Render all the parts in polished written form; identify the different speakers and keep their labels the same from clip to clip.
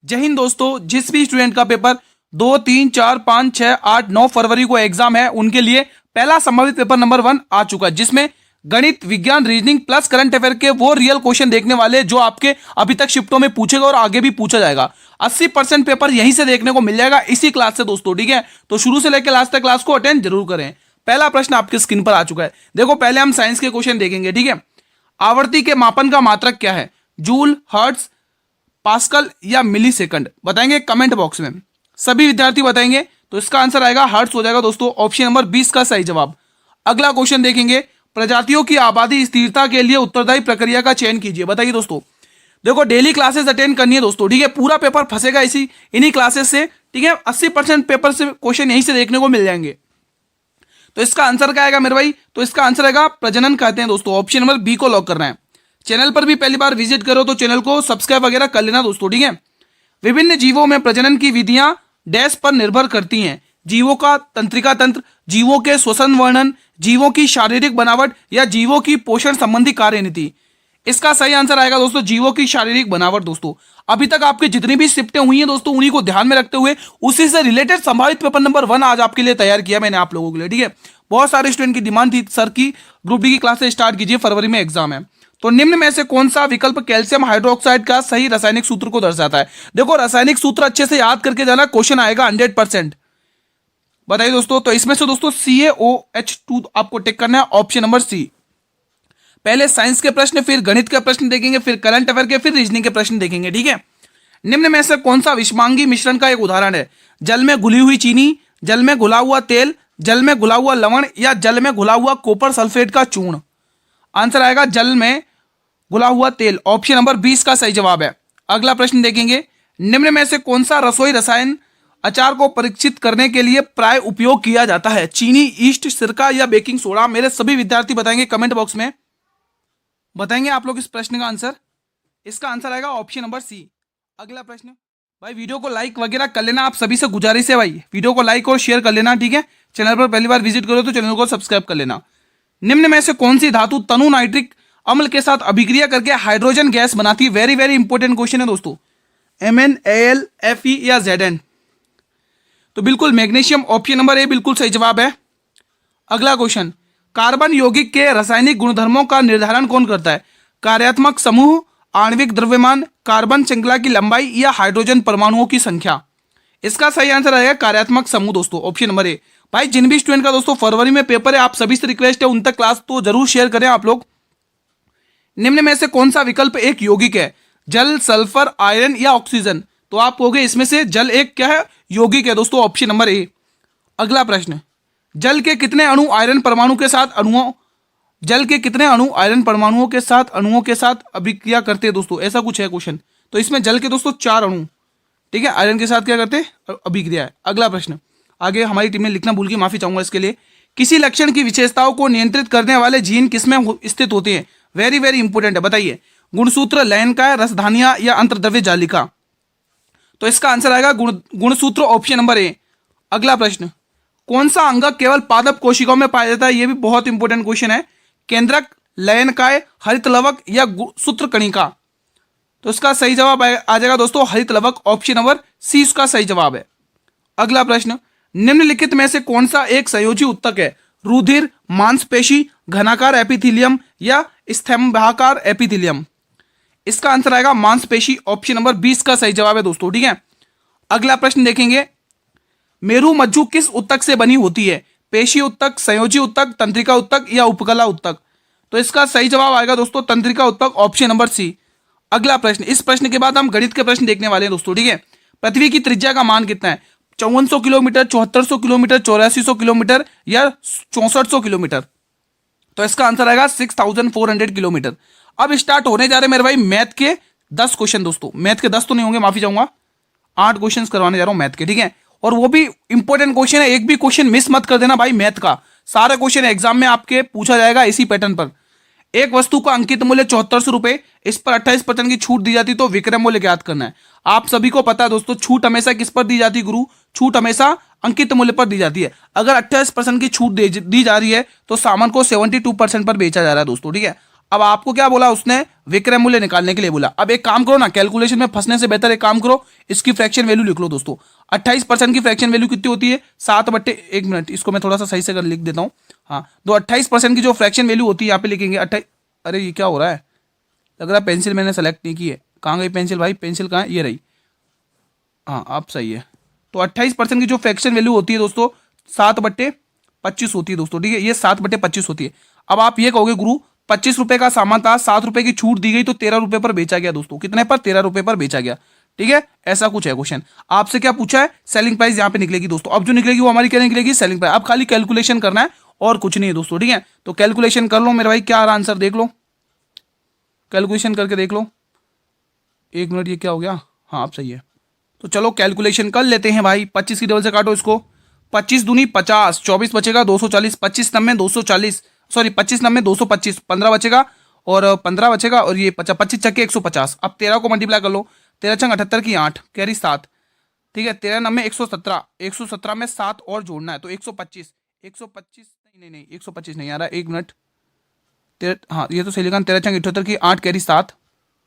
Speaker 1: जय हिंद दोस्तों। जिस भी स्टूडेंट का पेपर 2, 3, 4, 5, 6, 8, 9 फरवरी को एग्जाम है, उनके लिए पहला संभावित पेपर नंबर 1 आ चुका है, जिसमें गणित, विज्ञान, रीजनिंग प्लस करंट अफेयर के वो रियल क्वेश्चन देखने वाले जो आपके अभी तक शिफ्टों में पूछेगा और आगे भी पूछा जाएगा। 80% पेपर यहीं से देखने को मिल जाएगा, इसी क्लास से दोस्तों। ठीक है, तो शुरू से लेकर लास्ट तक क्लास को अटेंड जरूर करें। पहला प्रश्न आपके स्क्रीन पर आ चुका है। देखो, पहले हम साइंस के क्वेश्चन देखेंगे। ठीक है, आवर्ती के मापन का मात्रक क्या है? जूल, हर्ट्ज, पास्कल या मिली सेकंड? बताएंगे कमेंट बॉक्स में, सभी विद्यार्थी बताएंगे। तो इसका आंसर आएगा हर्ट्ज हो जाएगा दोस्तों, ऑप्शन नंबर 20 का सही जवाब। अगला क्वेश्चन देखेंगे, प्रजातियों की आबादी स्थिरता के लिए उत्तरदायी प्रक्रिया का चयन कीजिए। बताइए दोस्तों। देखो, डेली क्लासेस अटेंड करनी है दोस्तों। ठीक है, पूरा पेपर फंसेगा इन्हीं क्लासेस से। ठीक है, 80% पेपर से क्वेश्चन यहीं से देखने को मिल जाएंगे। तो इसका आंसर क्या आएगा मेरे भाई? तो इसका आंसर आएगा प्रजनन कहते हैं दोस्तों, ऑप्शन नंबर बी को लॉक करना है। चैनल पर भी पहली बार विजिट करो तो चैनल को सब्सक्राइब वगैरह कर लेना दोस्तों। ठीक है, विभिन्न जीवों में प्रजनन की विधियां डैश पर निर्भर करती हैं? जीवों का तंत्रिका तंत्र, जीवों के श्वसन वर्णन, जीवों की शारीरिक बनावट या जीवों की पोषण संबंधी कार्यनीति? इसका सही आंसर आएगा दोस्तों जीवों की शारीरिक बनावट। दोस्तों, अभी तक आपकी जितनी भी शिफ्टें हुई हैं दोस्तों, उन्हीं को ध्यान में रखते हुए उसी से रिलेटेड संभावित पेपर नंबर 1 आज आपके लिए तैयार किया मैंने आप लोगों के लिए। ठीक है, बहुत सारे स्टूडेंट की डिमांड थी सर की ग्रुप डी की क्लासेस स्टार्ट कीजिए, फरवरी में एग्जाम है। तो निम्न में से कौन सा विकल्प कैल्शियम हाइड्रोक्साइड का सही रासायनिक सूत्र को दर्शाता है? देखो, रासायनिक सूत्र अच्छे से याद करके जाना, क्वेश्चन आएगा 100%। बताइए दोस्तों। तो इसमें से दोस्तों CaOH2 आपको टिक करना है, ऑप्शन नंबर सी। पहले साइंस के प्रश्न, फिर गणित के प्रश्न देखेंगे, फिर करंट अफेयर के, फिर रीजनिंग के प्रश्न देखेंगे। ठीक है, निम्न में से कौन सा विषमांगी मिश्रण का एक उदाहरण है? जल में घुली हुई चीनी, जल में घुला हुआ तेल, जल में घुला हुआ लवण या जल में घुला हुआ कॉपर सल्फेट का चूर्ण? आंसर आएगा जल में घुला हुआ तेल, ऑप्शन नंबर 20 का सही जवाब है। अगला प्रश्न देखेंगे, निम्न में से कौन सा रसोई रसायन अचार को परीक्षित करने के लिए प्राय उपयोग किया जाता है? चीनी, ईस्ट, सिरका या बेकिंग सोडा? मेरे सभी विद्यार्थी बताएंगे कमेंट बॉक्स में, बताएंगे आप लोग इस प्रश्न का आंसर। इसका आंसर आएगा ऑप्शन नंबर सी। अगला प्रश्न भाई, वीडियो को लाइक वगैरह कर लेना, आप सभी से गुजारिश है भाई, वीडियो को लाइक और शेयर कर लेना। ठीक है, चैनल पर पहली बार विजिट करो तो चैनल को सब्सक्राइब कर लेना। निम्न में से कौन सी धातु तनु नाइट्रिक अम्ल के साथ अभिक्रिया करके हाइड्रोजन गैस बनाती है? वेरी वेरी इंपॉर्टेंट क्वेश्चन है दोस्तों। Mn, Al, Fe या Zn? तो बिल्कुल मैग्नीशियम, ऑप्शन नंबर ए बिल्कुल सही जवाब है। अगला क्वेश्चन, कार्बन यौगिक के रासायनिक गुणधर्मों का निर्धारण कौन करता है? कार्यात्मक समूह, आणविक द्रव्यमान, कार्बन श्रृंखला की लंबाई या हाइड्रोजन परमाणुओं की संख्या? इसका सही आंसर आएगा कार्यात्मक समूह दोस्तों, ऑप्शन नंबर ए। भाई, जिन भी स्टूडेंट का दोस्तों फरवरी में पेपर है, आप सभी से रिक्वेस्ट है उन तक क्लास तो जरूर शेयर करें आप लोग। निम्न में से कौन सा विकल्प एक यौगिक है? जल, सल्फर, आयरन या ऑक्सीजन? तो आप कहोगे इसमें से जल एक क्या है? यौगिक है दोस्तों, ऑप्शन नंबर ए। अगला प्रश्न, जल के कितने अणु आयरन परमाणु के साथ अणुओं के साथ अभिक्रिया करते हैं दोस्तों? ऐसा कुछ है क्वेश्चन। तो इसमें जल के दोस्तों 4 अणु, ठीक है, आयरन के साथ क्या करते हैं? अभिक्रिया है। अगला प्रश्न, आगे हमारी टीम ने लिखना भूल गई, माफी चाहूंगा इसके लिए। किसी लक्षण की विशेषताओं को नियंत्रित करने वाले जीन किसमें स्थित होते हैं? वेरी वेरी इंपॉर्टेंट है, बताइए। गुणसूत्र, लयनकाय, रसधानिया या अंतर्द्रव्य जालिका? तो इसका आंसर आएगा गुणसूत्र, ऑप्शन नंबर ए। अगला प्रश्न, कौन सा अंगक केवल पादप कोशिकाओं में पाया जाता है? यह भी बहुत इंपॉर्टेंट क्वेश्चन है। केंद्रक, लयनकाय, हरित लवक या सूत्र कणिका? तो इसका सही जवाब आ जाएगा दोस्तों हरित लवक, ऑप्शन नंबर सी इसका सही जवाब है। अगला प्रश्न, निम्नलिखित में से कौन सा एक संयोजी उत्तक है? रुधिर, मांसपेशी, घनाकार एपिथेलियम या स्तंभाकार एपिथेलियम? इसका आंसर आएगा मांसपेशी, ऑप्शन नंबर 20 का सही जवाब है दोस्तों। ठीक है, अगला प्रश्न देखेंगे, मेरु मज्जु किस उत्तक से बनी होती है? पेशी उत्तक, संयोजी उत्तक, तंत्रिका उत्तक या उपकला उत्तक? तो इसका सही जवाब आएगा दोस्तों तंत्रिका उत्तक, ऑप्शन नंबर सी। अगला प्रश्न, इस प्रश्न के बाद हम गणित के प्रश्न देखने वाले हैं दोस्तों। ठीक है, पृथ्वी की त्रिज्या का मान कितना है? 5400 किलोमीटर, 7400 किलोमीटर, 8400 किलोमीटर या 6400 किलोमीटर? तो इसका आंसर आएगा 6400 किलोमीटर। अब स्टार्ट होने जा रहे मेरे भाई मैथ के 10 क्वेश्चन दोस्तों। मैथ के 10 तो नहीं होंगे, माफी चाहूंगा, 8 क्वेश्चन करवाने जा रहा हूं मैथ के। ठीक है, और वो भी इंपॉर्टेंट क्वेश्चन है, एक भी क्वेश्चन मिस मत कर देना भाई मैथ का। सारे क्वेश्चन एग्जाम में आपके पूछा जाएगा इसी पैटर्न पर। एक वस्तु का अंकित मूल्य 7400 रुपए, इस पर 28% की छूट दी जाती, तो विक्रय मूल्य ज्ञात करना है। आप सभी को पता है दोस्तों, छूट हमेशा किस पर दी जाती है गुरु? छूट हमेशा अंकित मूल्य पर दी जाती है। अगर 28% की छूट दी जा रही है तो सामान को 72% पर बेचा जा रहा है दोस्तों। ठीक है, अब आपको क्या बोला उसने, विक्रय मूल्य निकालने के लिए बोला। अब एक काम करो ना, कैलकुलेशन में फंसने से बेहतर एक काम करो, इसकी फ्रैक्शन वैल्यू लिख लो दोस्तों। 28% की फ्रैक्शन वैल्यू कितनी होती है, 7/1 मिनट, इसको मैं थोड़ा सा सही से कर लिख देता हूँ। हाँ, तो 28% की जो फ्रैक्शन वैल्यू होती है यहाँ पे लिखेंगे 28। अरे ये क्या हो रहा है, लग रहा है पेंसिल मैंने सेलेक्ट नहीं की है। कहाँ गई पेंसिल भाई, पेंसिल कहाँ है, ये रही। हाँ अब सही है। तो 28% की जो फ्रैक्शन वैल्यू होती है दोस्तों 7/25 होती है दोस्तों, ठीक है, ये 7/25 होती है। अब आप ये कहोगे गुरु 25 रुपए का सामान था, 7 रुपए की छूट दी गई तो 13 रुपए पर बेचा गया दोस्तों, कितने पर, 13 रुपए पर बेचा गया, ठीक है, ऐसा कुछ है क्वेश्चन। आपसे क्या पूछा है, सेलिंग प्राइस यहाँ पे निकलेगी दोस्तों। अब जो निकलेगी वो हमारी क्या निकलेगी, सेलिंग प्राइस। अब खाली कैलकुलेशन करना है और कुछ नहीं है दोस्तों, ठीक है। तो कैलकुलेशन कर लो मेरे भाई, क्या आ रहा आंसर देख लो, कैलकुलेशन करके देख लो। 1 मिनट, ये क्या हो गया, हाँ अब सही है। तो चलो कैलकुलेशन कर लेते हैं भाई। 25 की डबल से काटो इसको, 25 दूनी 50, 24 बचेगा 240, 25 नब्बे 240, सॉरी 25 नब्बे 225, 15 बचेगा और 15 बचेगा और ये 25 चक्के 150। अब 13 को मल्टीप्लाई कर लो, 13 छंग 78 की 8 कैरी 7, ठीक है, 13 नब्बे 117, 117 में 7 और जोड़ना है तो 125, 125 नहीं 125 नहीं आ रहा, 1 मिनट, हाँ ये तो सही लिखा, 13 छंग 78 की 8 कैरी 7।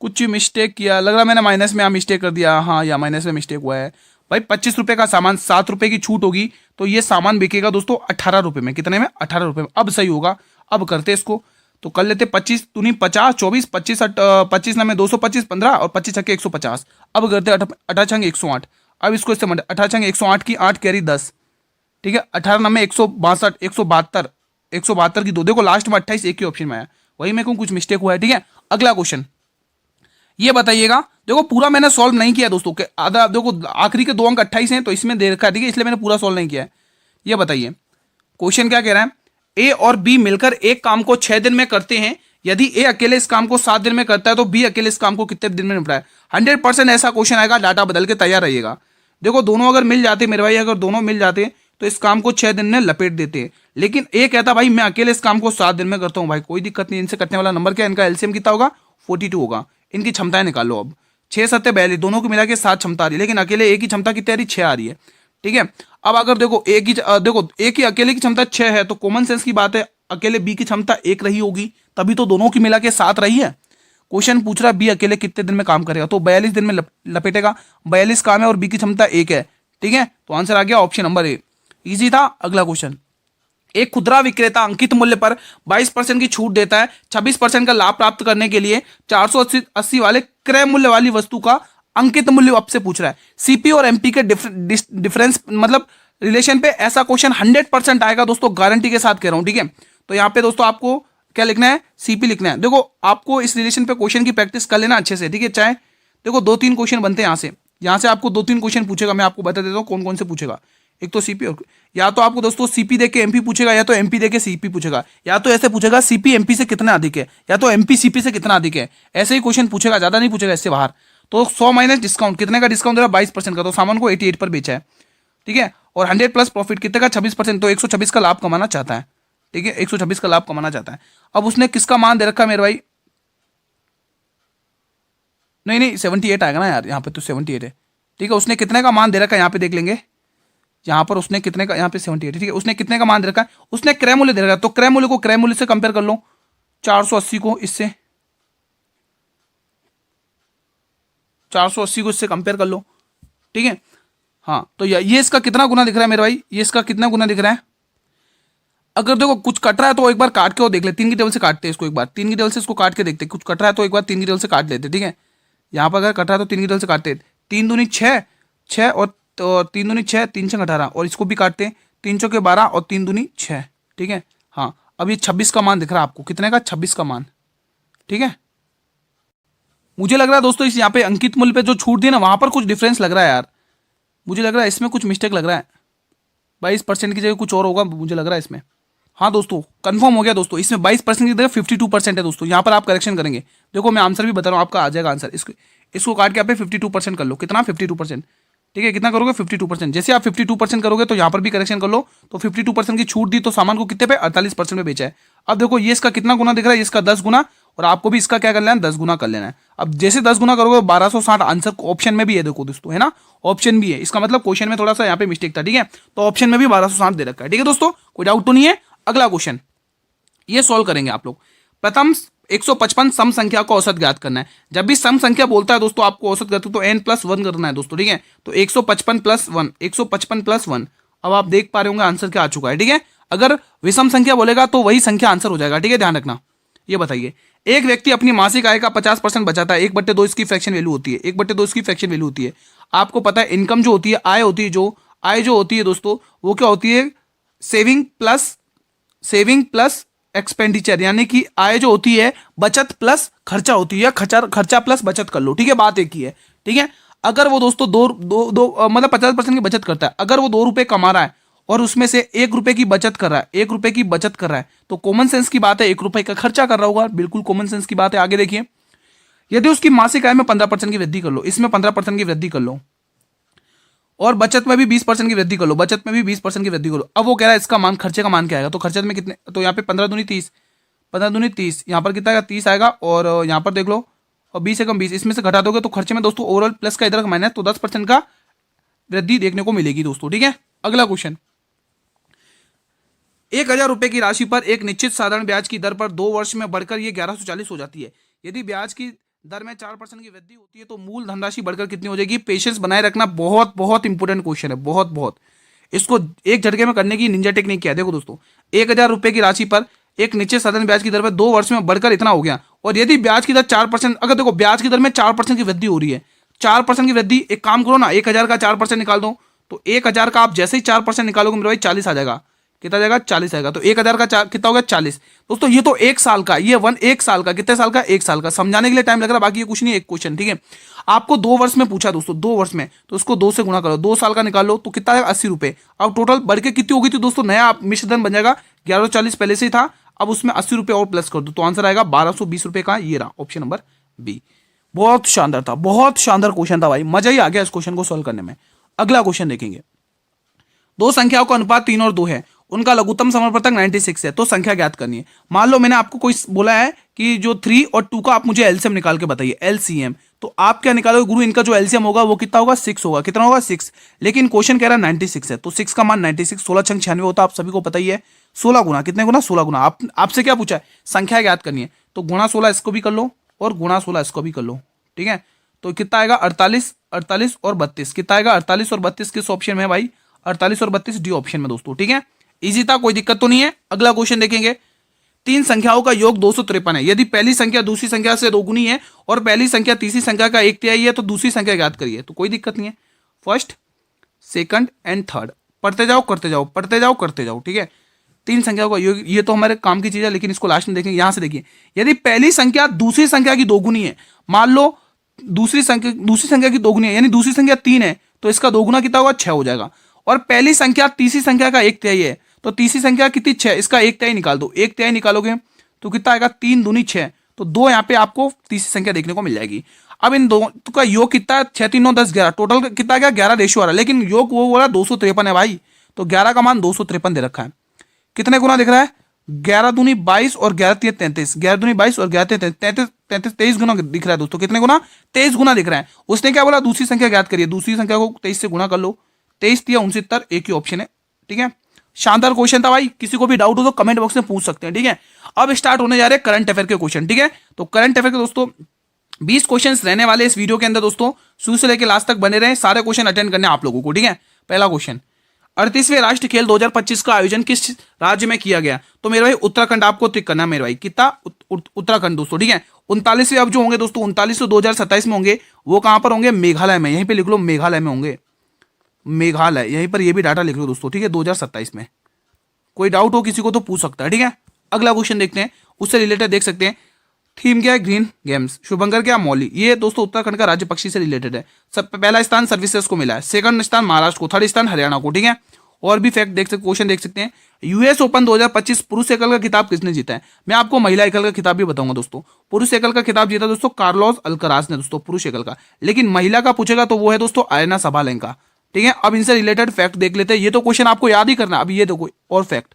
Speaker 1: कुछ मिस्टेक किया लग रहा, मैंने माइनस में यहाँ मिस्टेक कर दिया, हाँ या माइनस में मिस्टेक हुआ है भाई। 25 रुपए का सामान, 7 रुपए की छूट होगी तो ये सामान बिकेगा दोस्तों 18 रुपए में, कितने में, 18 रुपए में। अब सही होगा, अब करते इसको, तो कर लेते 25 दूनी 50, 24, 25 ना में 225, 15 और 25 छक्के 150। अब करते 18 छंग 108। अब इसको इससे 18 छंग 108 की 8 कैरी 10, ठीक है, 18 नंबर 162, 172, 172 की 2, देखो लास्ट में 28 एक ही ऑप्शन में आया, वही मेरे को कुछ मिस्टेक हुआ है, ठीक है। अगला क्वेश्चन ये बताइएगा, देखो पूरा मैंने सॉल्व नहीं किया दोस्तों, के आधा देखो आखिरी के 2 अंक 28 हैं तो इसमें दे रखा है, ठीक है, इसलिए मैंने पूरा सॉल्व नहीं किया है। ये बताइए क्वेश्चन क्या कह रहा है, ए और बी मिलकर एक काम को 6 दिन में करते हैं, यदि ए अकेले इस काम को 7 दिन में करता है तो बी अकेले इस काम को कितने दिन में निपटाए। 100% ऐसा क्वेश्चन आएगा, डाटा बदल के तैयार रहिएगा। देखो दोनों अगर मिल जाते मेरे भाई, अगर दोनों मिल जाते तो इस काम को 6 दिन में लपेट देते, लेकिन ए कहता भाई मैं अकेले इस काम को 7 दिन में करता हूं। भाई कोई दिक्कत नहीं, इनसे कटने वाला नंबर क्या, इनका एलसीएम कितना होगा, 42 होगा। इनकी क्षमताएं निकालो, अब 6 7 42, दोनों को मिला के 7 क्षमता आ रही है, लेकिन अकेले एक ही क्षमता कितनी आ रही, 6 आ रही है, ठीक है। अब अगर देखो एक ही देखो एक ही अकेले की क्षमता 6 है तो कॉमन सेंस की बात है अकेले बी की क्षमता 1 रही होगी, तभी तो दोनों की मिला के 7 रही है। क्वेश्चन पूछ रहा है बी अकेले कितने दिन में काम करेगा, तो 42 दिन में लपेटेगा, 42 काम है और बी की क्षमता 1 है, ठीक है। तो आंसर आ गया ऑप्शन नंबर ए, इजी था। अगला क्वेश्चन, एक खुदरा विक्रेता अंकित मूल्य पर 22% की छूट देता है, 26% का लाभ प्राप्त करने के लिए 480 वाले क्रय मूल्य वाली वस्तु का अंकित मूल्य आपसे पूछ रहा है। सीपी और एमपी के डिफरेंस मतलब रिलेशन पे ऐसा क्वेश्चन 100% आएगा दोस्तों, गारंटी के साथ कह रहा हूं, ठीक है। तो यहाँ पे दोस्तों आपको क्या लिखना है, सीपी लिखना है। देखो आपको इस रिलेशन पे क्वेश्चन की प्रैक्टिस कर लेना अच्छे से, ठीक है। चाहे देखो 2-3 क्वेश्चन बनते हैं यहाँ से आपको 2-3 क्वेश्चन पूछेगा, मैं आपको बता देता हूँ कौन कौन से पूछेगा। एक तो सीपी, और या तो आपको दोस्तों सीपी देके एमपी पूछेगा, या तो एमपी देके सीपी पूछेगा, या तो ऐसे पूछेगा सीपी एमपी से कितना अधिक है, या तो एमपी सीपी से कितना अधिक है, ऐसे ही क्वेश्चन पूछेगा, ज्यादा नहीं पूछेगा इससे बाहर। तो 100 माइनस डिस्काउंट, कितने का डिस्काउंट दे रहा है, 22% का, तो सामान को 88 पर बेचा है, ठीक है। और 100 प्लस प्रॉफिट कितने का, 26%, तो 126 का लाभ कमाना चाहता है, ठीक है, 126 का लाभ कमाना चाहता है। अब उसने किसका मान दे रखा है मेरे भाई, नहीं 78 आएगा ना यार, यहाँ पे तो 78 है, ठीक है। उसने कितने का मान दे रखा है यहाँ पे देख लेंगे, यहाँ पर उसने कितने का, यहाँ पे 78, ठीक है, उसने कितने का मान दे रखा है, उसने क्रय मूल्य दे रखा है, तो क्रय मूल्य को क्रय मूल्य से कंपेयर कर लो, 480 को इससे, 480 को इससे कंपेयर कर लो, ठीक है। हाँ तो ये इसका कितना गुना दिख रहा है मेरे भाई, ये इसका कितना गुना दिख रहा है। अगर देखो कुछ कट रहा है तो एक बार काट के वो देख ले, 3 की टेबल से काटते हैं इसको, एक बार 3 की टेबल से इसको काट के देखते, कुछ कट रहा है तो एक बार 3 की टेबल से काट लेते, ठीक है। यहाँ पर अगर कट रहा है तो 3 की टेबल से काटते, 3 दूनी 6, 6 और 3 दूनी 6, 3 6 18, और इसको भी काटते हैं, 3 चौके 12 और 3 दूनी 6, ठीक है। हाँ अब ये 26 का मान दिख रहा है आपको, कितने का, 26 का मान, ठीक है। मुझे लग रहा है दोस्तों इस यहाँ पे अंकित मूल्य पे जो छूट दी ना, वहां पर कुछ डिफरेंस लग रहा है यार, मुझे लग रहा है इसमें कुछ मिस्टेक लग रहा है, 22% की जगह कुछ और होगा मुझे लग रहा है इसमें। हाँ दोस्तों कंफर्म हो गया दोस्तों, इसमें 22% की जगह 52% है दोस्तों, यहाँ पर आप करेक्शन करेंगे। देखो मैं आंसर भी बता रहा हूँ, आपका आ जाएगा आंसर, इसको काट के आप 52% कर लो, कितना 52%, ठीक है। कितना करोगे 52%, जैसे आप 52% करोगे तो यहाँ पर भी करेक्शन कर लो, तो 52% की छूट दी तो सामान को कितने पे, 48% में बेचा है। अब देखो ये इसका कितना गुना दिख रहा है, इसका 10 गुना, और आपको भी इसका क्या कर लेना है, 10 गुना कर लेना है। अब जैसे 10 गुना करोगे 1260 आंसर ऑप्शन में भी है, देखो दोस्तों है ना, ऑप्शन भी है, इसका मतलब क्वेश्चन में थोड़ा सा यहाँ पे मिस्टेक था, ठीक है। तो ऑप्शन में भी 1260 दे रखा है, ठीक है दोस्तों, कोई डाउट तो नहीं है। अगला क्वेश्चन ये सॉल्व करेंगे आप लोग। प्रथम 155 सम संख्या को औसत ज्ञात करना है। जब भी सम संख्या बोलता है दोस्तों आपको औसत ज्ञात तो n+1 करना है दोस्तों, ठीक है। तो 155 + 1, 155 + 1। अब आप देख पा रहे होंगे आंसर क्या आ चुका है, ठीक है। अगर विषम संख्या बोलेगा तो वही संख्या आंसर हो जाएगा, ठीक है, ध्यान रखना। ये बताइए, एक व्यक्ति अपनी मासिक आय का 50% बचाता है, 1/2 इसकी फ्रैक्शन वैल्यू होती है, 1/2 इसकी फ्रैक्शन वैल्यू होती है। आपको पता है इनकम जो होती है, आय होती है, आय जो होती है दोस्तों वो क्या होती है, सेविंग प्लस एक्सपेंडिचर, यानी कि आय जो होती है बचत प्लस खर्चा होती है, खर्चा प्लस बचत कर लो, ठीक है, बात एक ही है, ठीक है। अगर वो दोस्तों मतलब 50% की बचत करता है, अगर वो 2 रुपए कमा रहा है और उसमें से 1 रुपए की बचत कर रहा है, 1 रुपए की बचत कर रहा है, तो कॉमन सेंस की बात है 1 रुपए का खर्चा कर रहा होगा, बिल्कुल कॉमन सेंस की बात है। आगे देखिए, यदि उसकी मासिक आय में 15% की वृद्धि कर लो, इसमें 15% की वृद्धि कर लो और बचत में भी 20% की वृद्धि कर लो, बचत में भी 20% की वृद्धि कर लो। अब वो कह रहा है इसका मान, खर्चे का मान क्या आएगा, तो खर्चे में कितने, तो यहाँ पे 15 दूनी 30, 15 दूनी 30, यहाँ पर कितना आएगा 30 आएगा, और यहाँ पर देख लो, और 20 से कम 20, इसमें से घटा दोगे तो खर्चे में दोस्तों ओवरऑल प्लस का इधर माइनस, तो 10% का वृद्धि देखने को मिलेगी दोस्तों, ठीक है। अगला क्वेश्चन, 1000 रुपए की राशि पर एक निश्चित साधारण ब्याज की दर पर 2 वर्ष में बढ़कर ये 1140 हो जाती है। यदि ब्याज की दर में 4% की वृद्धि होती है तो मूल धनराशि बढ़कर कितनी हो जाएगी। पेशेंस बनाए रखना, बहुत बहुत इंपॉर्टेंट क्वेश्चन है, बहुत। इसको एक झटके में करने की निंजा टेक्निक क्या है, देखो दोस्तों, 1000 रुपए की राशि पर एक निश्चित साधारण ब्याज की दर पर 2 वर्ष में बढ़कर इतना हो गया, और यदि ब्याज की दर 4%, अगर देखो ब्याज की दर में 4% की वृद्धि हो रही है, 4% की वृद्धि, एक काम करो ना, 1000 का 4% निकाल दो, तो 1000 का आप जैसे ही 4% निकालोगे मेरे भाई 40 आ जाएगा, कितना आ जाएगा 40 आएगा, तो 1000 का कितना होगा 40। दोस्तों ये तो 1 साल का, ये 1 साल का, कितने साल का, 1 साल का, समझाने के लिए टाइम लग रहा है, बाकी ये कुछ नहीं, एक क्वेश्चन, ठीक है। आपको 2 वर्ष में पूछा दोस्तों, 2 वर्ष में, तो उसको 2 से गुणा करो, 2 साल का निकाल लो तो कितना आएगा 80 रुपए। अब टोटल बढ़ के कितनी होगी थी दोस्तों, नया मिश्रधन बन जाएगा, 1140 पहले से ही था, अब उसमें 80 रुपए और प्लस कर दो, तो आंसर आएगा 1220 रुपए का, ये रहा ऑप्शन नंबर बी। बहुत शानदार था, बहुत शानदार क्वेश्चन था भाई, मजा ही आ गया इस क्वेश्चन को सोल्व करने में। अगला क्वेश्चन देखेंगे, 2 संख्याओं का अनुपात 3 और 2 है, उनका लघुत्तम समापवर्तक 96 है, तो संख्या ज्ञात करनी है। मान लो मैंने आपको कोई बोला है कि जो 3 और 2 का आप मुझे एलसीएम निकाल के बताइए, एलसीएम, तो आप क्या निकालोगे गुरु, इनका जो एलसीएम होगा वो कितना होगा 6 होगा, कितना होगा 6, लेकिन क्वेश्चन कह रहा है 96 है, तो 6 का मान 96, 16 छंग 96 होता है, आप सभी को पता ही है, 16 गुना, कितने गुना 16 गुना, आपसे क्या पूछा है, संख्या ज्ञात करनी है, तो गुणा 16 इसको भी कर लो और गुणा 16 इसको भी कर लो, ठीक है। तो कितना आएगा 48, 48 और 32, कितना आएगा 48 और 32 किस ऑप्शन में है भाई, 48 और 32 डी ऑप्शन में दोस्तों, ठीक है। इजी था, कोई दिक्कत तो नहीं है। अगला क्वेश्चन देखेंगे, 3 संख्याओं का योग 253 है, यदि पहली संख्या दूसरी संख्या से दोगुनी है और पहली संख्या तीसरी संख्या का 1/3 है तो दूसरी संख्या ज्ञात करिए, तो कोई दिक्कत नहीं है, फर्स्ट सेकंड एंड थर्ड, पढ़ते जाओ करते जाओ, पढ़ते जाओ करते जाओ, ठीक है। 3 संख्याओं का योग, ये तो हमारे काम की चीज है, लेकिन इसको लास्ट में देखेंगे। यहां से देखिए, यदि पहली संख्या दूसरी संख्या की दोगुनी है, मान लो दूसरी संख्या की दोगुनी है, यानी दूसरी संख्या 3 है, तो इसका दोगुना कितना होगा 6 हो जाएगा, और पहली संख्या तीसरी संख्या का 1/3 है, तो तीसरी संख्या कितनी 6, इसका 1/3 निकाल दो, 1/3 निकालोगे तो कितना आएगा 3 दूनी 6, तो 2 यहाँ पे आपको तीसरी संख्या देखने को मिल जाएगी। अब इन दोनों का योग कितना है, 6 3 9 10 11, टोटल कितना गया 11 रेशियो आ रहा है, लेकिन योग वो बोला 253 है भाई, तो 11 का मान 253 दे रखा है। कितने गुना दिख रहा है, 11 दूनी 22 और 11 3 33, 11 दूनी 22 और 11 3 33, 23 गुना दिख रहा है दोस्तों, कितने गुना 23 गुना दिख रहा है। उसने क्या बोला, दूसरी संख्या ज्ञात करिए, दूसरी संख्या को 23 से गुणा कर लो, 23 3 69, एक ही ऑप्शन है, ठीक है। शानदार क्वेश्चन था भाई, किसी को भी डाउट हो तो कमेंट बॉक्स में पूछ सकते हैं, ठीक है। अब स्टार्ट होने जा रहे हैं करंट अफेयर के क्वेश्चन, ठीक है। तो करंट अफेयर के दोस्तों 20 क्वेश्चंस रहने वाले इस वीडियो के अंदर दोस्तों, शुरू से लेकर लास्ट तक बने रहे, सारे क्वेश्चन अटेंड करने आप लोगों को, ठीक है। पहला क्वेश्चन, 38वें राष्ट्रीय खेल 2025 का आयोजन किस राज्य में किया गया, तो मेरे भाई उत्तराखंड आपको टिक करना है मेरे भाई, कितना उत्तराखंड दोस्तों, ठीक है। 39वें अब जो होंगे दोस्तों 39 2027 में होंगे, वो कहां पर होंगे, मेघालय में, यहीं पे लिख लो मेघालय में होंगे, मेघालय, यहीं पर ये भी डाटा लिख लो दोस्तों, ठीक है, 2027 में। कोई डाउट हो किसी को तो पूछ सकता है, ठीक है। अगला क्वेश्चन देखते हैं, उससे रिलेटेड देख सकते हैं, थीम क्या है, ग्रीन गेम्स, शुभंकर क्या, मौली, ये दोस्तों उत्तराखंड का राज्य पक्षी से रिलेटेड है। सब पहला स्थान सर्विसेज को मिला है, सेकंड स्थान महाराष्ट्र को, थर्ड स्थान हरियाणा को, ठीक है। और भी फैक्ट देख सकते, क्वेश्चन देख सकते हैं, यूएस ओपन 2025 पुरुष एकल का खिताब किसने जीता है। मैं आपको महिला एकल का खिताब भी बताऊंगा दोस्तों। पुरुष एकल का खिताब जीता दोस्तों कार्लोस अल्कराज ने दोस्तों, पुरुष एकल का, लेकिन महिला का पूछेगा तो वो है दोस्तों आयना सबालेंका, ठीक है। अब इनसे रिलेटेड फैक्ट देख लेते हैं, ये तो क्वेश्चन आपको याद ही करना। अब ये देखो और फैक्ट,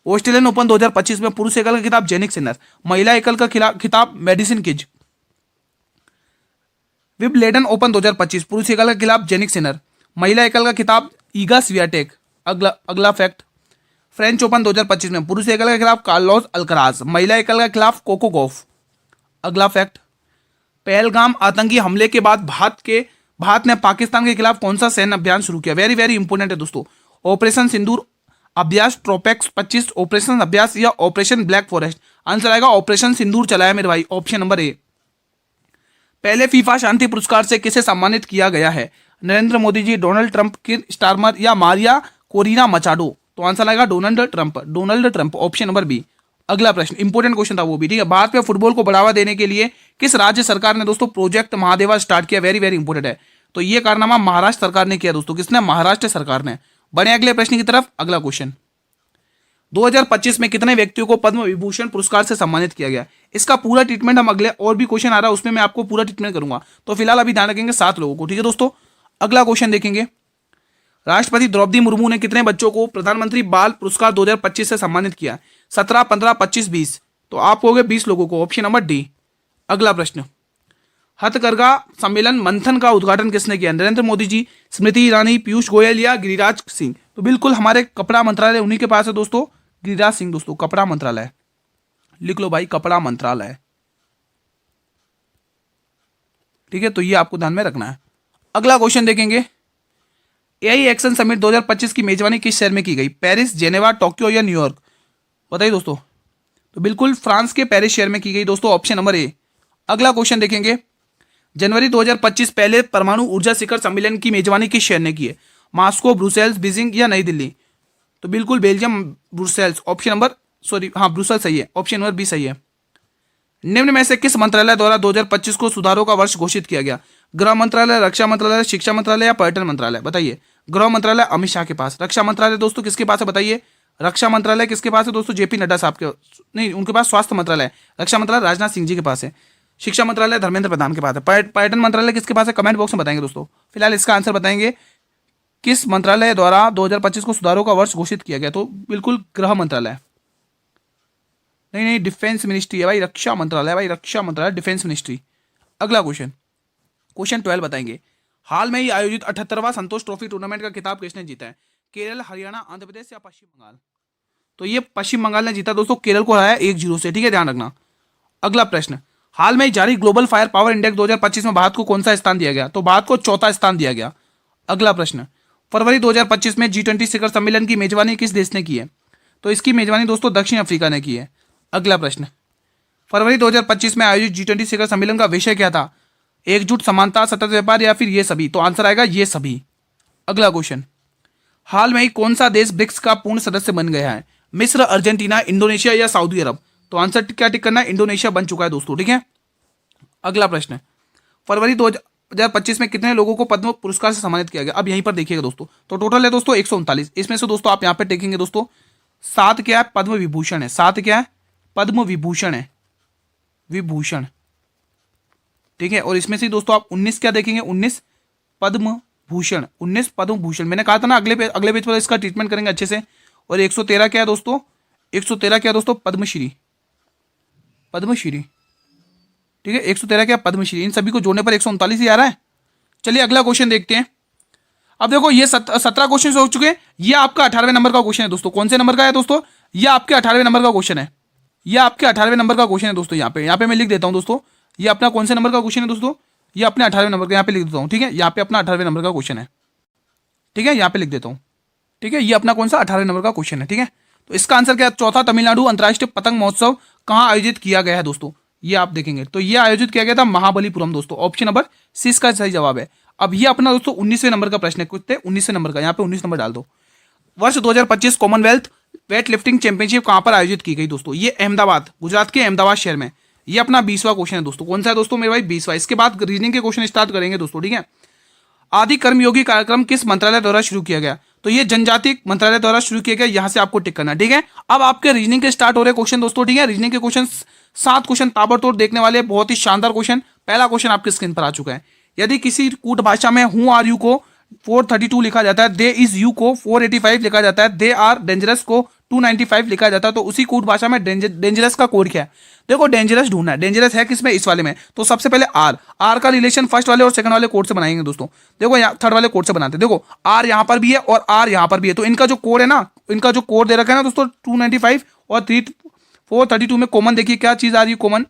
Speaker 1: ऑस्ट्रेलियन ओपन 2025 में पुरुष एकल का खिताब जेनिक सिनर, महिला एकल का खिताब मेडिसिन किज। विंबलडन ओपन 2025 पुरुष एकल का खिताब जेनिक सिनर, महिला एकल का खिताब ईगा स्वियाटेक। अगला फैक्ट, फ्रेंच ओपन 2025 में पुरुष एकल के खिलाफ कार्लोस अल्कराज, महिला एकल के खिलाफ कोको गॉफ। अगला फैक्ट, पहलगाम आतंकी हमले के बाद भारत ने पाकिस्तान के खिलाफ कौन सा सैन्य अभियान शुरू किया? वेरी वेरी इंपोर्टेंट है दोस्तों। ऑपरेशन सिंदूर अभ्यास, ट्रोपेक्स 25, ऑपरेशन अभ्यास या ऑपरेशन ब्लैक फॉरेस्ट? आंसर आएगा ऑपरेशन सिंदूर चलाया मेरे भाई, ऑप्शन नंबर ए। पहले फीफा शांति पुरस्कार से किसे सम्मानित किया गया है? Narendra Modi ji, Donald Trump, Keir Starmer या मारिया कोरिना मचाडो? तो आंसर आएगा Donald Trump, option number B. अगला प्रश्न इंपोर्टेंट क्वेश्चन था वो भी, ठीक है। भारत में फुटबॉल को बढ़ावा देने के लिए किस राज्य सरकार ने दोस्तों प्रोजेक्ट महादेवा स्टार्ट किया? वेरी वेरी इंपोर्टेंट है। तो ये कारनामा महाराष्ट्र सरकार ने किया दोस्तों। किसने? महाराष्ट्र सरकार ने। बढ़े अगले प्रश्न की तरफ। अगला क्वेश्चन, 2025 में कितने व्यक्तियों को पद्म विभूषण पुरस्कार से सम्मानित किया गया? इसका पूरा ट्रीटमेंट हम अगले और भी क्वेश्चन आ रहा है उसमें मैं आपको पूरा ट्रीटमेंट करूंगा। तो फिलहाल अभी ध्यान रखेंगे 7 लोगों को, ठीक है दोस्तों। अगला क्वेश्चन देखेंगे, राष्ट्रपति द्रौपदी मुर्मू ने कितने बच्चों को प्रधानमंत्री बाल पुरस्कार 2025 से सम्मानित किया? 17, 15, 25, 20? तो आप हो गए 20 लोगों को, ऑप्शन नंबर डी। अगला प्रश्न, हथकरघा सम्मेलन मंथन का उद्घाटन किसने किया? नरेंद्र मोदी जी, स्मृति ईरानी, पीयूष गोयल या गिरिराज सिंह? तो बिल्कुल हमारे कपड़ा मंत्रालय उन्हीं के पास है दोस्तों, गिरिराज सिंह दोस्तों, कपड़ा मंत्रालय। लिख लो भाई, कपड़ा मंत्रालय, ठीक है। तो ये आपको ध्यान में रखना है। अगला क्वेश्चन देखेंगे, एआई एक्शन समिट 2025 की मेजबानी किस शहर में की गई? पेरिस, जेनेवा, टोक्यो या न्यूयॉर्क? बताइए दोस्तों। तो बिल्कुल फ्रांस के पेरिस शहर में की गई दोस्तों, ऑप्शन नंबर ए। अगला क्वेश्चन देखेंगे, जनवरी 2025 पहले परमाणु ऊर्जा शिखर सम्मेलन की मेजबानी किस शहर ने की है? मॉस्को, ब्रुसेल्स, बीजिंग या नई दिल्ली? तो बिल्कुल Belgium, Brussels, option number Brussels सही है, ऑप्शन नंबर बी सही है। निम्न में से किस मंत्रालय द्वारा 2025 को सुधारों का वर्ष घोषित किया गया? गृह मंत्रालय, रक्षा मंत्रालय, शिक्षा मंत्रालय या पर्यटन मंत्रालय? बताइए। गृह मंत्रालय अमित शाह के पास, रक्षा मंत्रालय दोस्तों किसके पास है बताइए? रक्षा मंत्रालय किसके पास है दोस्तों? जेपी नड्डा साहब के, नहीं उनके पास स्वास्थ्य मंत्रालय। रक्षा मंत्रालय राजनाथ सिंह जी के पास है। शिक्षा मंत्रालय धर्मेंद्र प्रधान के पास है। पर्यटन मंत्रालय किसके पास है? कमेंट बॉक्स में बताएंगे दोस्तों। फिलहाल इसका आंसर बताएंगे, किस मंत्रालय द्वारा 2025 को सुधारों का वर्ष घोषित किया गया? तो बिल्कुल गृह मंत्रालय, नहीं डिफेंस मिनिस्ट्री है भाई, रक्षा मंत्रालय भाई, रक्षा मंत्रालय, डिफेंस मिनिस्ट्री। अगला क्वेश्चन 12 बताएंगे, हाल में ही आयोजित 78वां संतोष ट्रॉफी टूर्नामेंट का खिताब किसने जीता है? केरल, हरियाणा, आंध्र प्रदेश या पश्चिम बंगाल? तो ये पश्चिम बंगाल ने जीता दोस्तों, केरल को हराया 1-0 से, ठीक है, ध्यान रखना। अगला प्रश्न, हाल में जारी ग्लोबल फायर पावर इंडेक्स 2025 में भारत को कौन सा स्थान दिया गया? तो भारत को 4था स्थान दिया गया। अगला प्रश्न, फरवरी 2025 में G20 शिखर सम्मेलन की मेजबानी किस देश ने की है? तो इसकी मेजबानी दोस्तों दक्षिण अफ्रीका ने की है। अगला प्रश्न, फरवरी 2025 में आयोजित G20 शिखर सम्मेलन का विषय क्या था? एकजुट, समानता, सतत व्यापार या फिर ये सभी? तो आंसर आएगा ये सभी। अगला क्वेश्चन, हाल में ही कौन सा देश ब्रिक्स का पूर्ण सदस्य बन गया है? मिस्र, अर्जेंटीना, इंडोनेशिया या सऊदी अरब? तो आंसर क्या टिक करना है? इंडोनेशिया बन चुका है दोस्तों, ठीक है। अगला प्रश्न, फरवरी 2025 में कितने लोगों को पद्म पुरस्कार से सम्मानित किया गया? अब यहीं पर देखिएगा दोस्तों, तो टोटल है दोस्तों 139। इसमें से दोस्तों आप यहाँ पे देखेंगे दोस्तों 7 क्या है? पद्म विभूषण है। 7 क्या है? पद्म विभूषण है, विभूषण, ठीक है। और इसमें से दोस्तों आप 19 क्या देखेंगे? 19 पद्म भूषण, 19 पद्म भूषण। मैंने कहा था ना अगले पेज पर इसका ट्रीटमेंट करेंगे अच्छे से। और 113 क्या है दोस्तों? 113 क्या है दोस्तों? पद्मश्री, पद्मश्री, ठीक है। 113 क्या? पद्मश्री। इन सभी को जोड़ने पर 139 ही आ रहा है। चलिए अगला क्वेश्चन देखते हैं। अब देखो ये 17 क्वेश्चन हो चुके हैं। ये आपका 18वें नंबर का क्वेश्चन है दोस्तों। कौन से नंबर का है दोस्तों? ये आपके 18वें नंबर का क्वेश्चन है। ये आपके 18वें नंबर का क्वेश्चन है दोस्तों। यहाँ पे मैं लिख देता हूँ दोस्तों, ये अपना कौन से नंबर का क्वेश्चन है दोस्तों? ये अपने 18वें नंबर का यहाँ पे लिख देता हूँ, ठीक है। यहाँ पे अपना 18वें नंबर का क्वेश्चन है, ठीक है, यहाँ पे लिख देता हूँ, ठीक है। ये अपना कौन सा 18वें नंबर का क्वेश्चन है, ठीक है। तो इसका आंसर क्या है? चौथा तमिलनाडु अंतर्राष्ट्रीय पतंग महोत्सव कहाँ आयोजित किया गया है दोस्तों? ये आप देखेंगे तो ये आयोजित किया गया था महाबलीपुरम दोस्तों। ऑप्शन नंबर सी इसका सही जवाब है। अब ये अपना दोस्तों 19वें नंबर का प्रश्न है। कितने? 19वें नंबर का, यहाँ पे 19 नंबर डाल दो। वर्ष 2025 कॉमनवेल्थ वेट लिफ्टिंग चैंपियनशिप कहाँ पर आयोजित की गई दोस्तों? ये अहमदाबाद, गुजरात के अहमदाबाद शहर में। ये अपना 20वां क्वेश्चन है दोस्तों। कौन सा है दोस्तों मेरे भाई? 20वां। इसके बाद रीजनिंग के क्वेश्चन स्टार्ट करेंगे दोस्तों, ठीक है। आदि कर्मयोगी कार्यक्रम किस मंत्रालय द्वारा शुरू किया गया? तो ये जनजाति मंत्रालय द्वारा शुरू किया गया। यहां से आपको टिक करना, ठीक है। अब आपके रीजनिंग के स्टार्ट हो रहे क्वेश्चन दोस्तों, ठीक है। रीजनिंग के क्वेश्चन 7 क्वेश्चन ताबड़तोड़ देखने वाले, बहुत ही शानदार क्वेश्चन। पहला क्वेश्चन आपके स्क्रीन पर आ चुका है। यदि किसी कूट भाषा में हु आर यू को 432 लिखा जाता है, दे इज यू को 485 लिखा जाता है, दे आर डेंजरस को 295 लिखा जाता है, तो उसी कोड भाषा में डेंजरस का कोड क्या है? देखो डेंजरस ढूंढना है। डेंजरस है किसमें? इस वाले में। तो सबसे पहले आर का रिलेशन फर्स्ट वाले और सेकंड वाले कोड से बनाएंगे दोस्तों। देखो यहाँ थर्ड वाले कोड से बनाते हैं। देखो आर यहाँ पर भी है और आर यहाँ पर भी है, तो इनका जो कोड है ना, इनका जो कोड दे रखा है ना दोस्तों 295 और 432 में कॉमन देखिए क्या चीज आ रही है कॉमन,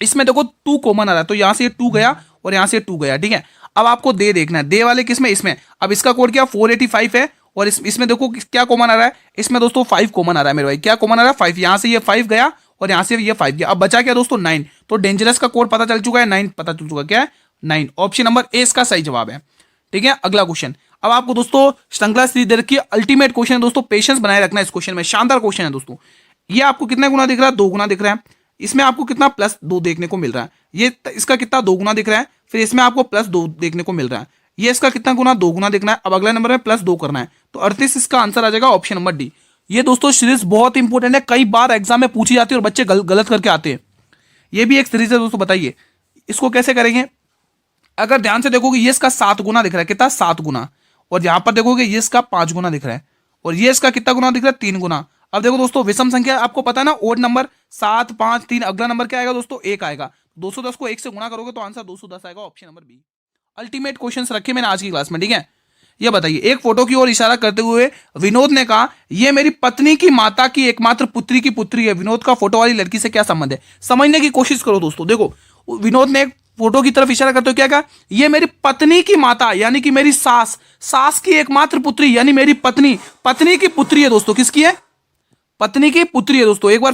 Speaker 1: इसमें देखो 2 कॉमन आ रहा है, तो यहां से 2 गया और यहां से 2 गया। ठीक है, अब आपको दे देखना है, दे वाले किसमें? इसमें। अब इसका कोड क्या 485 है और इसमें देखो क्या कॉमन आ रहा है, इसमें दोस्तों 5 कॉमन आ रहा है मेरे भाई। क्या कॉमन आ रहा है? 5। यहां से ये 5 गया और यहां से ये 5 गया। अब बचा क्या दोस्तों? 9। तो डेंजरस का कोड पता चल चुका है, 9 पता चल चुका है। क्या है? 9। ऑप्शन नंबर ए इसका सही जवाब है। ठीक है, अगला क्वेश्चन। अब आपको दोस्तों श्रृंखला सीरीज दे रखी है, अल्टीमेट क्वेश्चन है दोस्तों, पेशेंस बनाए रखना इस क्वेश्चन में। शानदार क्वेश्चन है दोस्तों। ये आपको कितना गुना दिख रहा है? 2 गुना दिख रहा है। इसमें आपको कितना +2 देखने को मिल रहा है। ये इसका कितना 2 गुना दिख रहा है, फिर इसमें आपको +2 देखने को मिल रहा है। ये इसका कितना गुना? 2 गुना देखना है। अब अगला नंबर में +2 करना है, तो 38 इसका आंसर आ जाएगा, ऑप्शन नंबर डी। ये दोस्तों सीरीज बहुत इंपॉर्टेंट है, कई बार एग्जाम में पूछी जाती है और बच्चे गलत करके आते हैं। ये भी एक सीरीज है दोस्तों। बताइए इसको कैसे करेंगे? अगर ध्यान से देखोगे ये इसका 7 गुना दिख रहा है, कितना? 7 गुना। और यहां पर देखोगे ये इसका 5 गुना दिख रहा है, और ये इसका कितना गुना दिख रहा है? 3 गुना। अब देखो दोस्तों विषम संख्या आपको पता है ना, ओड नंबर 7, 5, 3, अगला नंबर क्या आएगा दोस्तों? 1 आएगा। 210 को 1 से गुना करोगे तो आंसर 210 आएगा, option number B. Ultimate questions रखे मैंने आज की क्लास में। ठीक है, ये बताइए, एक फोटो की ओर इशारा करते हुए विनोद ने कहा, यह मेरी पत्नी की माता की एकमात्र पुत्री की पुत्री है। विनोद का फोटो वाली लड़की से क्या संबंध है? समझने की कोशिश करो दोस्तों। देखो विनोद ने फोटो की तरफ इशारा करते हुए क्या कहा? ये मेरी पत्नी की माता यानी कि मेरी सास की एकमात्र पुत्री यानी मेरी पत्नी की पुत्री है दोस्तों। किसकी है? पत्नी की पुत्री है दोस्तों। एक बार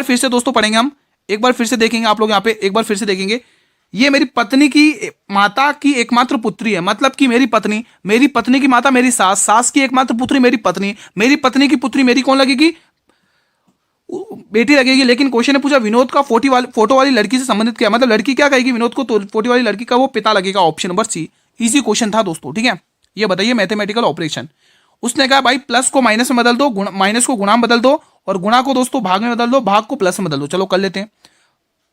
Speaker 1: फिर से दोस्तों पढ़ेंगे हम, एक बार फिर से देखेंगे आप लोग यहाँ पे, एक बार फिर से देखेंगे। ये मेरी पत्नी की माता की एकमात्र पुत्री है, मतलब कि मेरी पत्नी की माता मेरी सास की एकमात्र पुत्री मेरी पत्नी की पुत्री मेरी कौन लगेगी? बेटी लगेगी। लेकिन क्वेश्चन ने पूछा विनोद का फोटो वाली लड़की से संबंधित क्या, मतलब लड़की क्या कहेगी विनोद को? तो फोटो वाली लड़की का वो पिता लगेगा, option number C. Easy question था दोस्तों। ठीक है, ये बताइए मैथमेटिकल ऑपरेशन। उसने कहा भाई प्लस को माइनस में बदल दो, माइनस को गुणा में बदल दो, और गुणा को दोस्तों भाग में बदल दो, भाग को प्लस में बदल दो। चलो कर लेते हैं।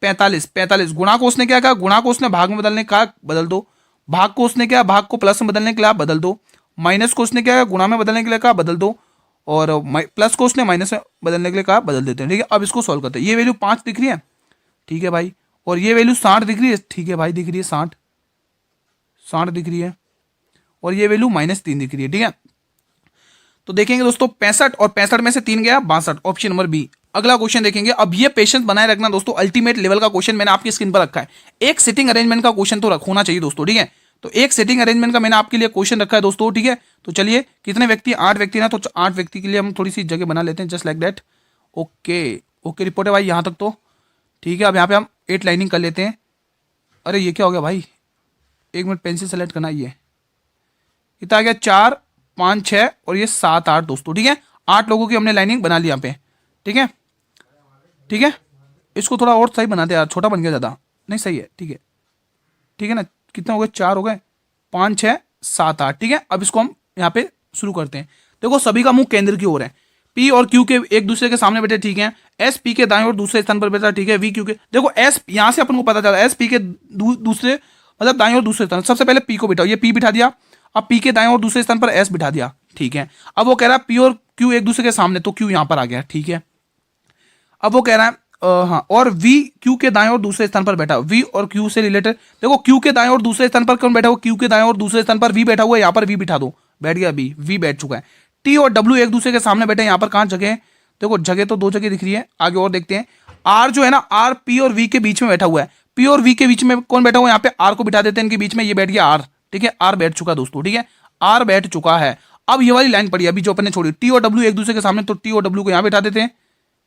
Speaker 1: 45 गुणा को उसने क्या कहा? गुणा को उसने भाग में बदलने का बदल दो। भाग को उसने क्या? भाग को प्लस में बदलने के लिए बदल दो। माइनस को उसने क्या? गुणा में बदलने के लिए कहा, बदल दो। और प्लस को उसने माइनस में बदलने के लिए कहा, बदल देते हैं। ठीक है, अब इसको सॉल्व करते हैं। ये वैल्यू 5 दिख रही है, ठीक है भाई, और ये वैल्यू 60 दिख रही है, ठीक है भाई, दिख रही है 60 दिख रही है, और ये वैल्यू -3 दिख रही है। ठीक है, तो देखेंगे दोस्तों 65 और 65 में से 3 गया 62, ऑप्शन नंबर बी। अगला क्वेश्चन देखेंगे। अब ये पेशेंस बनाए रखना दोस्तों, अल्टीमेट लेवल का क्वेश्चन मैंने आपकी स्क्रीन पर रखा है। एक सिटिंग अरेंजमेंट का क्वेश्चन तो होना चाहिए दोस्तों। ठीक है, तो एक सिटिंग अरेंजमेंट का मैंने आपके लिए क्वेश्चन रखा है दोस्तों। ठीक है, तो चलिए कितने व्यक्ति? 8 व्यक्ति ना, तो 8 व्यक्ति के लिए हम थोड़ी सी जगह बना लेते हैं, just like that. Okay report है भाई यहाँ तक तो ठीक है। अब यहाँ पे हम 8 लाइनिंग कर लेते हैं। अरे ये क्या हो गया भाई, 1 मिनट, पेंसिल सेलेक्ट करना। ये कितना आ गया? 4, 5, 6 और ये 7, 8 दोस्तों। ठीक है, 8 लोगों की हमने लाइनिंग बना ली यहाँ पे। ठीक है, इसको थोड़ा और सही बनाते यार, छोटा बन गया ज़्यादा। नहीं सही है, ठीक है ना। कितने हो गए? 4 हो गए, 5, 6, 7, 8। ठीक है, अब इसको हम यहाँ पे शुरू करते हैं। देखो सभी का मुंह केंद्र की ओर है। पी और क्यू के एक दूसरे के सामने बैठे, ठीक है। एस पी के दाएं और दूसरे स्थान पर बैठा, ठीक है। वी क्यू के, देखो एस यहाँ से अपन को पता चला एस पी के दूसरे मतलब दाएं और दूसरे स्थान। सबसे पहले पी को बिठाओ, ये पी बिठा दिया। अब पी के दाएं और दूसरे स्थान पर एस बिठा दिया, ठीक है। अब वो कह रहा है पी और क्यू एक दूसरे के सामने, तो क्यू यहाँ पर आ गया, ठीक है। अब वो कह रहा है हाँ, और वी क्यू के दाएं और दूसरे स्थान पर बैठा। वी और क्यू से रिलेटेड देखो, क्यू के दाएं और दूसरे स्थान पर कौन बैठा हुआ? क्यू के दाएं और दूसरे स्थान पर वी बैठा हुआ है, यहाँ पर वी बिठा दो, बैठ गया बी, वी बैठ चुका है। टी और डब्ल्यू एक दूसरे के सामने बैठे, यहाँ पर कहाँ जगह है? देखो जगह तो 2 जगह दिख रही है। आगे और देखते हैं। आर जो है ना, आर पी और वी के बीच में बैठा हुआ है। पी और वी के बीच में कौन बैठा हुआ है? यहाँ पे आर को बिठा देते हैं इनके बीच में, ये बैठ गया आर, ठीक है। आर बैठ चुका दोस्तों, ठीक है, आर बैठ चुका है। अब ये वाली लाइन पड़ी अभी जो अपन ने छोड़ी, टी और डब्ल्यू एक दूसरे के सामने, तो टी और डब्ल्यू को यहाँ बैठा देते हैं,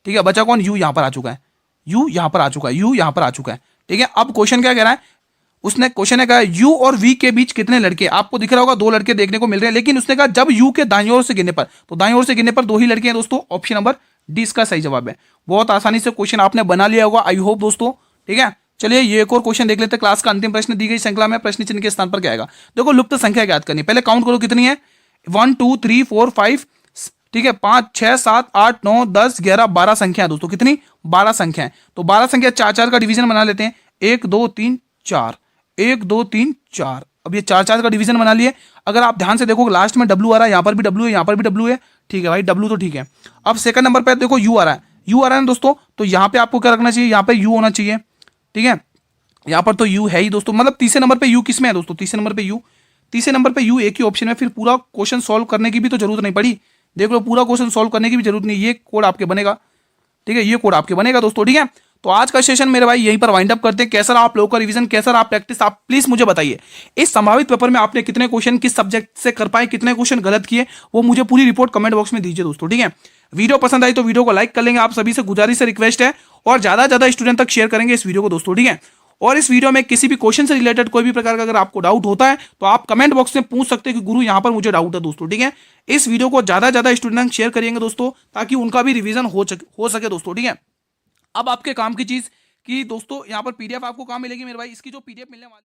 Speaker 1: ठीक है। बचा कौन? यू यहाँ पर आ चुका है, यू यहाँ पर आ चुका है, यू यहाँ पर आ चुका है, ठीक है। अब क्वेश्चन क्या कह रहा है? उसने क्वेश्चन ने कहा यू और वी के बीच कितने लड़के? आपको दिख रहा होगा 2 लड़के देखने को मिल रहे हैं, लेकिन उसने कहा जब यू के दाईं ओर से गिरने पर, तो दाईं ओर से गिरने पर 2 ही लड़के हैं दोस्तों। ऑप्शन नंबर डी इसका सही जवाब है। बहुत आसानी से क्वेश्चन आपने बना लिया होगा, आई होप दोस्तों, ठीक है। चलिए ये एक और क्वेश्चन देख लेते हैं। क्लास का अंतिम प्रश्न दी गई श्रृंखला में प्रश्न चिन्ह के स्थान पर क्या आएगा? देखो लुप्त संख्या याद करनी, पहले काउंट करो कितनी है। 1 2 3 4 5, ठीक है, 5 6 7 8 9 10 11 12 संख्या है दोस्तों। कितनी? 12 संख्या है। तो 12 संख्या 4 4 का डिवीजन बना लेते हैं। 1 2 3 4, 1 2 3 4, अब ये 4 4 का डिवीजन बना लिए। अगर आप ध्यान से देखो लास्ट में डब्ल्यू आ रहा है, यहाँ पर भी डब्ल्यू है, यहाँ पर भी डब्ल्यू है, ठीक है भाई, डब्ल्यू तो ठीक है। अब सेकंड नंबर पर देखो यू आ रहा है, यू आ रहा है ना दोस्तों, तो यहाँ पे आपको क्या रखना चाहिए, यहाँ पे यू होना चाहिए, ठीक है। यहाँ पर तो यू है ही दोस्तों, मतलब तीसरे नंबर पे यू किस में है दोस्तों, तीसरे नंबर पे यू, तीसरे नंबर पे यू एक ही ऑप्शन में, फिर पूरा क्वेश्चन सॉल्व करने की भी तो जरूरत नहीं पड़ी। देख लो पूरा क्वेश्चन सॉल्व करने की भी जरूरत नहीं, ये कोड आपके बनेगा, ठीक है, ये कोड आपके बनेगा दोस्तों, ठीक है। तो आज का सेशन मेरे भाई यहीं पर वाइंड अप करते हैं। कैसा रहा आप लोगों का रिवीजन, कैसा रहा प्रैक्टिस, आप प्लीज मुझे बताइए। इस संभावित पेपर में आपने कितने क्वेश्चन किस सब्जेक्ट से कर पाए, कितने क्वेश्चन गलत किए, वो मुझे पूरी रिपोर्ट कमेंट बॉक्स में दीजिए दोस्तों, ठीक है। वीडियो पसंद आई तो वीडियो को लाइक कर लेंगे, आप सभी से गुजारिश से रिक्वेस्ट है, और ज्यादा से ज्यादा स्टूडेंट तक शेयर करेंगे इस वीडियो को दोस्तों, ठीक है। और इस वीडियो में किसी भी क्वेश्चन से रिलेटेड कोई भी प्रकार का अगर आपको डाउट होता है तो आप कमेंट बॉक्स में पूछ सकते हैं कि गुरु यहाँ पर मुझे डाउट है दोस्तों, ठीक है। इस वीडियो को ज्यादा से ज्यादा स्टूडेंट शेयर करिएंगे दोस्तों, ताकि उनका भी रिवीजन हो सके दोस्तों, ठीक है। अब आपके काम की चीज कि दोस्तों यहाँ पर पीडीएफ आपको कहाँ मिलेगी मेरे भाई, इसकी जो पीडीएफ मिलने वाली